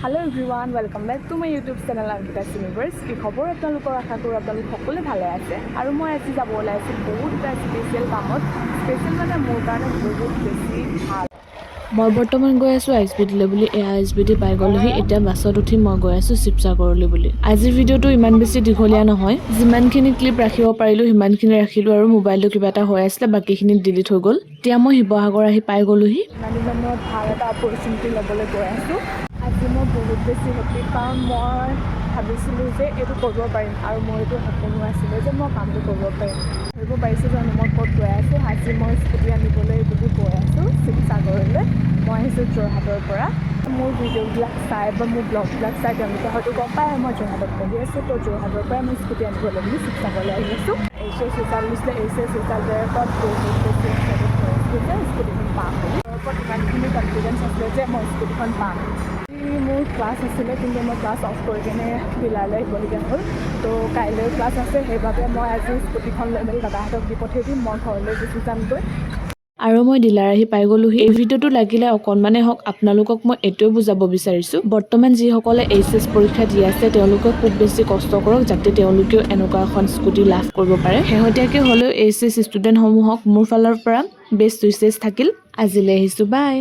Hello everyone, welcome back to my YouTube channel Ankitas Universe. কি খবৰ আপোনালোকৰ আশা কৰোঁ আপোনালোক সকলোৱে ভালে আছে আৰু মই আজি যাব ওলাইছোঁ বহুত এটা স্পেচিয়েল কামত স্পেচিয়েল মানে মোৰ কাৰণে বহুত বেছি ভাল মই বৰ্তমান গৈ আছোঁ আইএছবিটিলৈ বুলি আইএছবিটি পাই গ'লোহি এতিয়া বাছত উঠি মই গৈ আছোঁ শিৱসাগৰলৈ বুলি আজিৰ ভিডিঅ'টো ইমান বেছি দীঘলীয়া নহয় যিমানখিনি ক্লিপ ৰাখিব পাৰিলোঁ সিমানখিনি ৰাখিলোঁ আৰু মোবাইলটো কিবা এটা হৈ আছিলে বাকীখিনি ডিলিট হৈ গ'ল এতিয়া মই শিৱসাগৰ আহি পাই গ'লোহি মানে ভাল এটা অপৰচুনিটি ল'বলৈ গৈ আছোঁ আজি মই বহুত বেছি হেপী কাৰণ মই ভাবিছিলোঁ যে এইটো কৰিব পাৰিম আৰু মোৰ এইটো সপোনো আছিলে যে মই কামটো কৰিব পাৰিম কৰিব পাৰিছোঁ জানো মই ক'ত গৈ আছোঁ আজি মই স্কুটি আনিবলৈ বুলি গৈ আছোঁ শিৱসাগৰলৈ মই আহিছোঁ যোৰহাটৰ পৰা মোৰ ভিডিঅ'বিলাক চাই বা মোৰ ব্লগবিলাক চাই তেওঁলোকে হয়তো গম পায় মই যোৰহাটত পঢ়ি আছোঁ তো যোৰহাটৰ পৰাই মই স্কুটি আনিবলৈ বুলি শিৱসাগৰলৈ আহি আছোঁ এইচএছ বহুত বেছি স্কুটিখন পাম বুলি মোৰ ওপৰত ইমানখিনি কনফিডেঞ্চ আছিলে যে মই স্কুটিখন পাম মোৰ ক্লাছ আছিলে কিন্তু মই ক্লাছ অফ কৰি কিনে ডিলাৰলৈ আহিবলগীয়া হ'ল তো কাইলৈ ক্লাছ আছে সেইবাবে মই আজি স্কুটিখন লৈ মেলি দাদাহঁতক দি পঠিয়াই দিম মই ঘৰলৈ গুচি যামগৈ আৰু মই ডিলাৰ আহি পাই গ'লোহি এই ভিডিঅ'টো লাগিলে অকণমানে হওক আপোনালোকক মই এইটোৱে বুজাব বিচাৰিছোঁ বৰ্তমান যিসকলে এইচএছ পৰীক্ষা দি আছে তেওঁলোকে খুব বেছি কষ্ট কৰক যাতে তেওঁলোকেও এনেকুৱা এখন স্কুটি লাভ কৰিব পাৰে শেহতীয়াকৈ হ'লেও এইচএছ ষ্টুডেণ্টসমূহক মোৰ ফালৰ পৰা বেষ্ট উইচেছ থাকিল আজিলৈ আহিছোঁ বাই